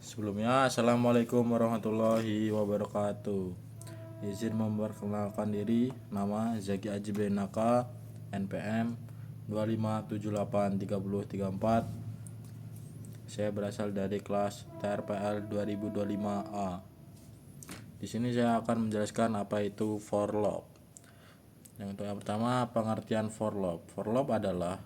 Sebelumnya, Assalamualaikum warahmatullahi wabarakatuh. Izin memperkenalkan diri, nama Zaki Aji Benaka, NPM 25783034. Saya berasal dari kelas TRPL 2025A. Di sini saya akan menjelaskan apa itu for loop. Yang pertama, pengertian for loop. For loop adalah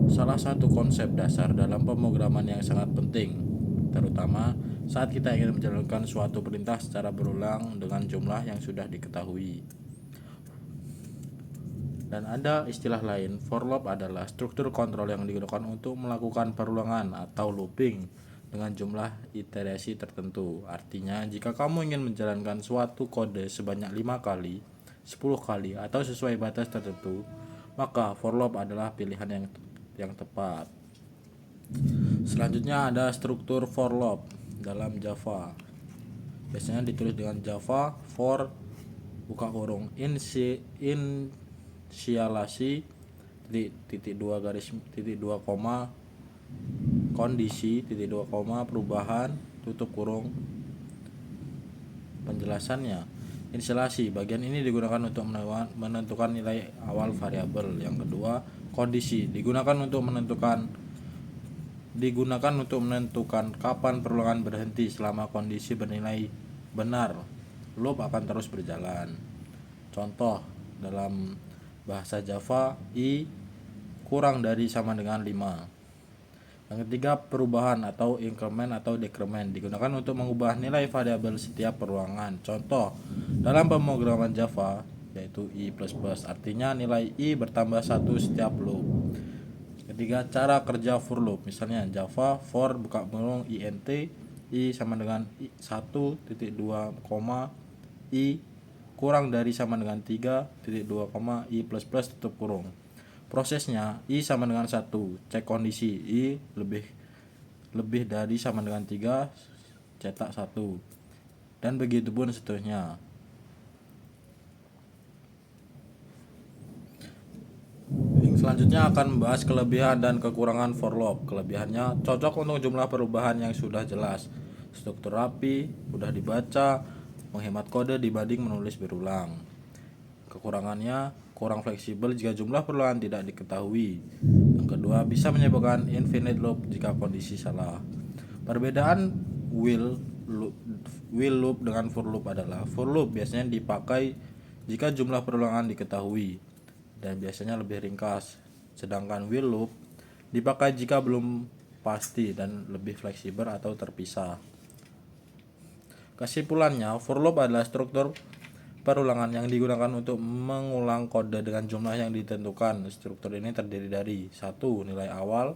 salah satu konsep dasar dalam pemrograman yang sangat penting, terutama saat kita ingin menjalankan suatu perintah secara berulang dengan jumlah yang sudah diketahui. Dan ada istilah lain, for loop adalah struktur kontrol yang digunakan untuk melakukan perulangan atau looping dengan jumlah iterasi tertentu. Artinya, jika kamu ingin menjalankan suatu kode sebanyak 5 kali, 10 kali, atau sesuai batas tertentu, maka for loop adalah pilihan yang tepat. Selanjutnya ada struktur for loop dalam Java. Biasanya ditulis dengan Java for buka kurung inisialasi titik 2 garis titik 2 koma kondisi titik 2 koma perubahan tutup kurung. Penjelasannya, inisialasi bagian ini digunakan untuk menentukan nilai awal variabel. Yang kedua, kondisi digunakan untuk menentukan kapan perulangan berhenti. Selama kondisi bernilai benar, loop akan terus berjalan. Contoh dalam bahasa Java, i kurang dari sama dengan 5. Yang ketiga, perubahan atau increment atau decrement digunakan untuk mengubah nilai variabel setiap perulangan. Contoh dalam pemrograman Java yaitu i++, artinya nilai i bertambah 1 setiap loop. Ketiga, cara kerja for loop. Misalnya Java for buka kurung int i sama dengan 1.2, i kurang dari sama dengan 3.2, i++ tutup kurung. Prosesnya, i sama dengan 1, cek kondisi i lebih dari sama dengan 3, cetak 1, dan begitu pun seterusnya. Selanjutnya akan membahas kelebihan dan kekurangan for loop. Kelebihannya, cocok untuk jumlah perubahan yang sudah jelas, struktur rapi, mudah dibaca, menghemat kode dibanding menulis berulang. Kekurangannya, kurang fleksibel jika jumlah perulangan tidak diketahui. Yang kedua, bisa menyebabkan infinite loop jika kondisi salah. Perbedaan while loop dengan for loop adalah, for loop biasanya dipakai jika jumlah perulangan diketahui dan biasanya lebih ringkas, sedangkan while loop dipakai jika belum pasti dan lebih fleksibel atau terpisah. Kesimpulannya, for loop adalah struktur perulangan yang digunakan untuk mengulang kode dengan jumlah yang ditentukan. Struktur ini terdiri dari 1. Nilai awal,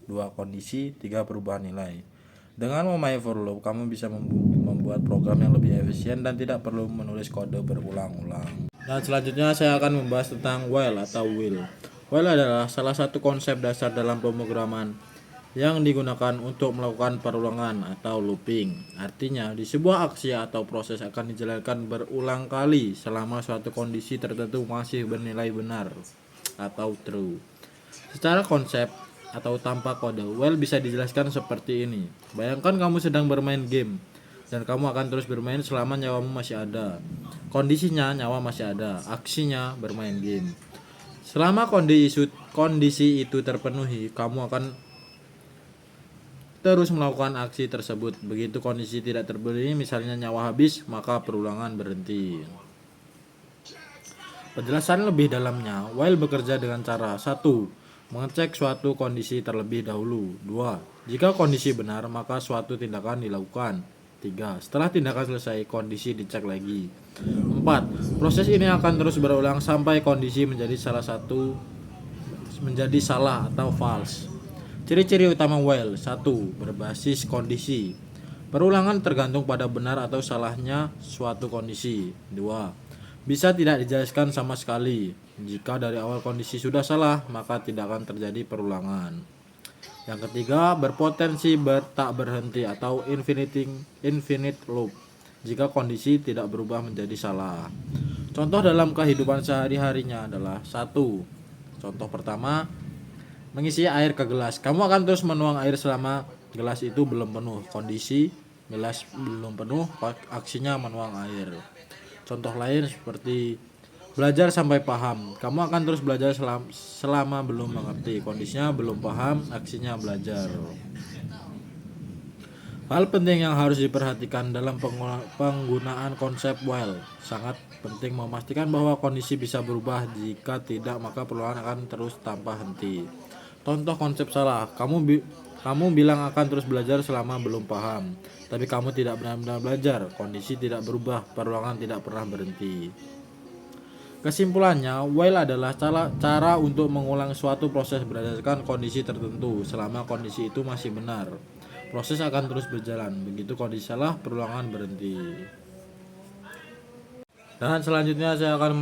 2. Kondisi, 3. Perubahan nilai. Dengan memakai for loop, kamu bisa membuat program yang lebih efisien dan tidak perlu menulis kode berulang-ulang. Dan selanjutnya saya akan membahas tentang while atau will. While adalah salah satu konsep dasar dalam pemrograman yang digunakan untuk melakukan perulangan atau looping. Artinya, di sebuah aksi atau proses akan dijalankan berulang kali selama suatu kondisi tertentu masih bernilai benar atau true. Secara konsep atau tanpa kode, while bisa dijelaskan seperti ini. Bayangkan kamu sedang bermain game dan kamu akan terus bermain selama nyawamu masih ada. Kondisinya nyawa masih ada, aksinya bermain game. Selama kondisi itu terpenuhi, kamu akan terus melakukan aksi tersebut. Begitu kondisi tidak terpenuhi, misalnya nyawa habis, maka perulangan berhenti. Penjelasan lebih dalamnya, while bekerja dengan cara 1. Mengecek suatu kondisi terlebih dahulu. 2. Jika kondisi benar, maka suatu tindakan dilakukan. 3. Setelah tindakan selesai, kondisi dicek lagi. 4. Proses ini akan terus berulang sampai kondisi menjadi salah atau false. Ciri-ciri utama while. 1. Berbasis kondisi. Perulangan tergantung pada benar atau salahnya suatu kondisi. 2. Bisa tidak dijelaskan sama sekali. Jika dari awal kondisi sudah salah, maka tidak akan terjadi perulangan. Yang ketiga, berpotensi tak berhenti atau infinite loop jika kondisi tidak berubah menjadi salah. Contoh dalam kehidupan sehari-harinya adalah 1. Contoh pertama, mengisi air ke gelas. Kamu akan terus menuang air selama gelas itu belum penuh. Kondisi gelas belum penuh, aksinya menuang air. Contoh lain seperti belajar sampai paham. Kamu akan terus belajar selama belum mengerti. Kondisinya belum paham, aksinya belajar. Hal penting yang harus diperhatikan dalam penggunaan konsep while. Sangat penting memastikan bahwa kondisi bisa berubah. Jika tidak, maka perlahan akan terus tanpa henti. Contoh konsep salah. Kamu bilang akan terus belajar selama belum paham, tapi kamu tidak benar-benar belajar. Kondisi tidak berubah, perulangan tidak pernah berhenti. Kesimpulannya, while adalah cara untuk mengulang suatu proses berdasarkan kondisi tertentu. Selama kondisi itu masih benar, proses akan terus berjalan. Begitu kondisi salah, perulangan berhenti. Dan selanjutnya saya akan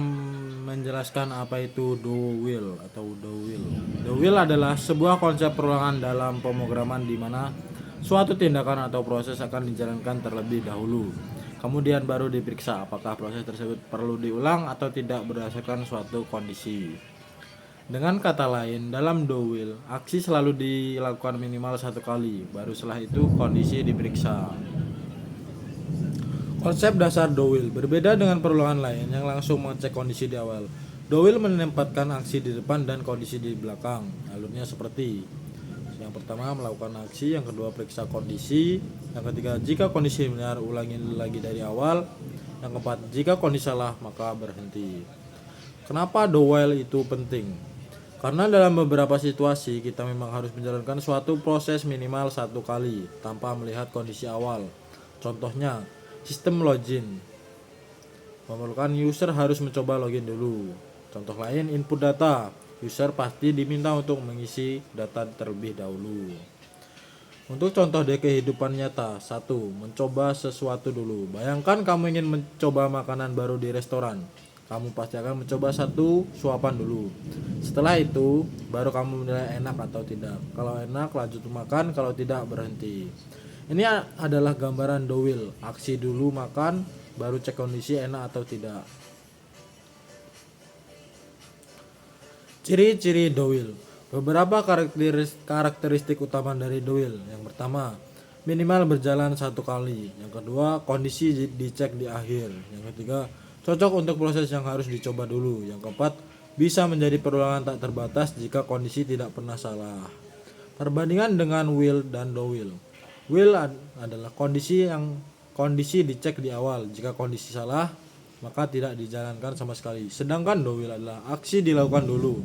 menjelaskan apa itu do will atau do will. Do will adalah sebuah konsep perulangan dalam pemrograman di mana suatu tindakan atau proses akan dijalankan terlebih dahulu. Kemudian baru diperiksa apakah proses tersebut perlu diulang atau tidak berdasarkan suatu kondisi. Dengan kata lain, dalam do will, aksi selalu dilakukan minimal satu kali, baru setelah itu kondisi diperiksa. Konsep dasar do will berbeda dengan perulangan lain yang langsung mengecek kondisi di awal. Do will menempatkan aksi di depan dan kondisi di belakang. Alurnya seperti: yang pertama melakukan aksi, yang kedua periksa kondisi, yang ketiga jika kondisi benar ulangi lagi dari awal, yang keempat jika kondisi salah maka berhenti. Kenapa do while itu penting? Karena dalam beberapa situasi kita memang harus menjalankan suatu proses minimal satu kali tanpa melihat kondisi awal. Contohnya, sistem login memerlukan user harus mencoba login dulu. Contoh lain, input data. User pasti diminta untuk mengisi data terlebih dahulu. Untuk contoh di kehidupan nyata, 1. Mencoba sesuatu dulu. Bayangkan kamu ingin mencoba makanan baru di restoran. Kamu pasti akan mencoba satu suapan dulu. Setelah itu, baru kamu menilai enak atau tidak. Kalau enak, lanjut makan. Kalau tidak, berhenti. Ini adalah gambaran do will. Aksi dulu makan, baru cek kondisi enak atau tidak. Ciri-ciri do will. Beberapa karakteristik utama dari do will. Yang pertama, minimal berjalan satu kali. Yang kedua, kondisi dicek di akhir. Yang ketiga, cocok untuk proses yang harus dicoba dulu. Yang keempat, bisa menjadi perulangan tak terbatas jika kondisi tidak pernah salah. Perbandingan dengan will dan do will. Will adalah kondisi dicek di awal. Jika kondisi salah, maka tidak dijalankan sama sekali. Sedangkan do will adalah aksi dilakukan dulu.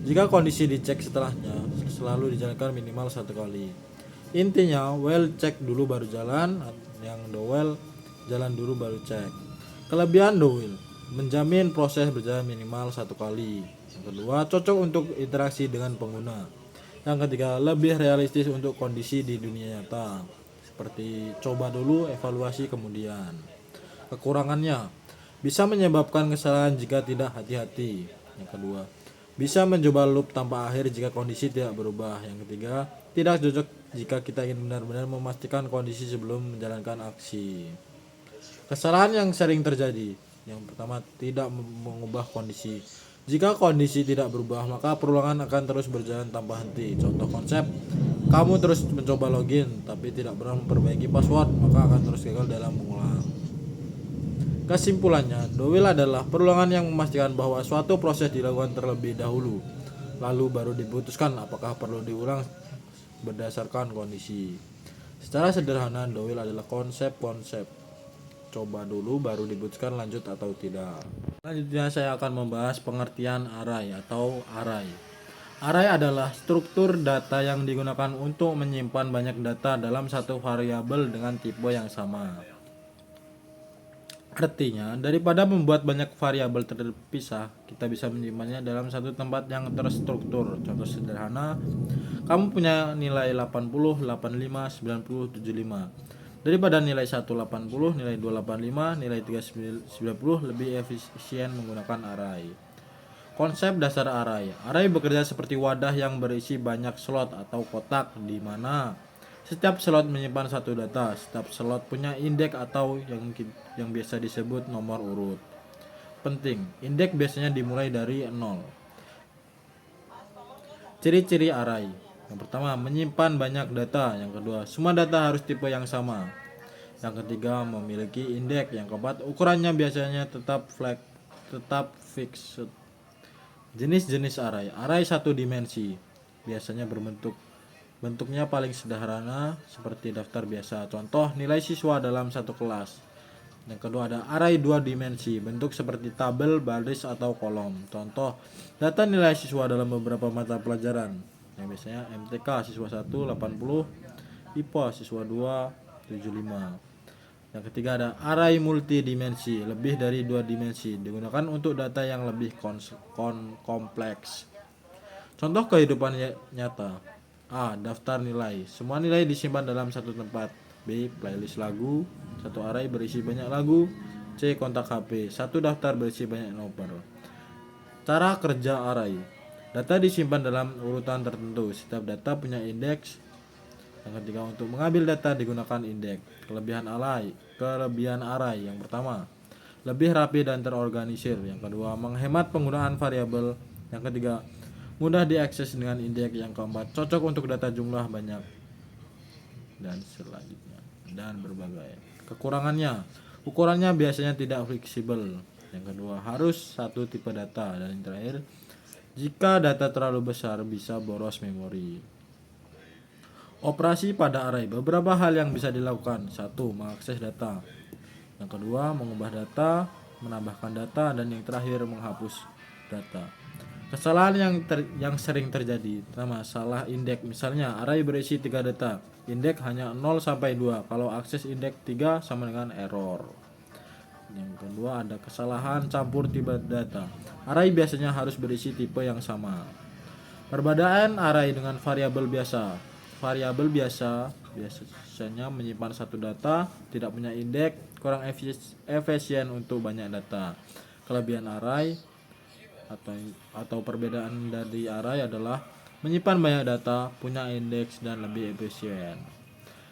Jika kondisi dicek setelahnya, selalu dijalankan minimal satu kali. Intinya, will cek dulu baru jalan, yang do will jalan dulu baru cek. Kelebihan do will, menjamin proses berjalan minimal satu kali. Yang kedua, cocok untuk interaksi dengan pengguna. Yang ketiga, lebih realistis untuk kondisi di dunia nyata. Seperti coba dulu, evaluasi kemudian. Kekurangannya, bisa menyebabkan kesalahan jika tidak hati-hati. Yang kedua, bisa mencoba loop tanpa akhir jika kondisi tidak berubah. Yang ketiga, tidak cocok jika kita ingin benar-benar memastikan kondisi sebelum menjalankan aksi. Kesalahan yang sering terjadi. Yang pertama, tidak mengubah kondisi. Jika kondisi tidak berubah, maka perulangan akan terus berjalan tanpa henti. Contoh konsep, kamu terus mencoba login tapi tidak pernah memperbaiki password, maka akan terus gagal dalam mengulang. Kesimpulannya, do will adalah perulangan yang memastikan bahwa suatu proses dilakukan terlebih dahulu, lalu baru diputuskan apakah perlu diulang berdasarkan kondisi. Secara sederhana, do will adalah konsep coba dulu baru diputuskan lanjut atau tidak. Selanjutnya saya akan membahas pengertian array atau array. Array adalah struktur data yang digunakan untuk menyimpan banyak data dalam satu variabel dengan tipe yang sama. Artinya, daripada membuat banyak variabel terpisah, kita bisa menyimpannya dalam satu tempat yang terstruktur. Contoh sederhana, kamu punya nilai 80, 85, 90, 75. Daripada nilai 180, nilai 285, nilai 390 lebih efisien menggunakan array. Konsep dasar array. Array bekerja seperti wadah yang berisi banyak slot atau kotak di mana setiap slot menyimpan satu data. Setiap slot punya indeks atau yang biasa disebut nomor urut. Penting, indeks biasanya dimulai dari 0. Ciri-ciri array. Yang pertama, menyimpan banyak data. Yang kedua, semua data harus tipe yang sama. Yang ketiga, memiliki indeks. Yang keempat, ukurannya biasanya tetap fixed. Jenis-jenis array. Array satu dimensi. Biasanya bentuknya paling sederhana seperti daftar biasa. Contoh, nilai siswa dalam satu kelas. Yang kedua ada array dua dimensi, bentuk seperti tabel, baris atau kolom. Contoh, data nilai siswa dalam beberapa mata pelajaran. Yang biasanya MTK siswa 1 80, IPA siswa 2 75. Yang ketiga ada array multidimensi, lebih dari dua dimensi, digunakan untuk data yang lebih kompleks. Contoh kehidupan nyata. A. Daftar nilai. Semua nilai disimpan dalam satu tempat. B. Playlist lagu. Satu array berisi banyak lagu. C. Kontak HP. Satu daftar berisi banyak nomor. Cara kerja array. Data disimpan dalam urutan tertentu. Setiap data punya indeks. Yang ketiga, untuk mengambil data digunakan indeks. Kelebihan array. Yang pertama, lebih rapi dan terorganisir. Yang kedua, menghemat penggunaan variabel. Yang ketiga, mudah diakses dengan indeks. Yang keempat, cocok untuk data jumlah banyak. Dan selanjutnya, dan berbagai. Kekurangannya, ukurannya biasanya tidak fleksibel. Yang kedua, harus satu tipe data. Dan yang terakhir, jika data terlalu besar bisa boros memori. Operasi pada array. Beberapa hal yang bisa dilakukan. 1. Mengakses data. Yang kedua, mengubah data, menambahkan data, dan yang terakhir, menghapus data. Kesalahan yang sering terjadi. Pertama, salah indeks. Misalnya, array berisi 3 data. Indeks hanya 0 sampai 2. Kalau akses indeks 3 sama dengan error. Yang kedua, ada kesalahan campur tipe data. Array biasanya harus berisi tipe yang sama. Perbedaan array dengan variabel biasa. Variabel biasanya menyimpan satu data, tidak punya indeks, kurang efisien untuk banyak data. Kelebihan array atau perbedaan dari array adalah menyimpan banyak data, punya indeks, dan lebih efisien.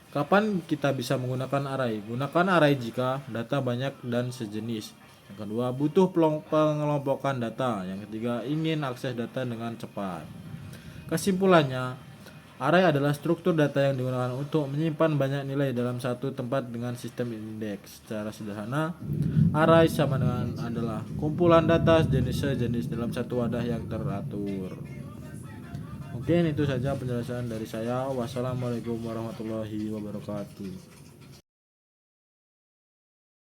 Kapan kita bisa menggunakan array? Gunakan array jika data banyak dan sejenis. Yang kedua, butuh pengelompokan data. Yang ketiga, ingin akses data dengan cepat. Kesimpulannya, array adalah struktur data yang digunakan untuk menyimpan banyak nilai dalam satu tempat dengan sistem indeks. Secara sederhana, array sama dengan adalah kumpulan data sejenis dalam satu wadah yang teratur. Mungkin itu saja penjelasan dari saya. Wassalamualaikum warahmatullahi wabarakatuh.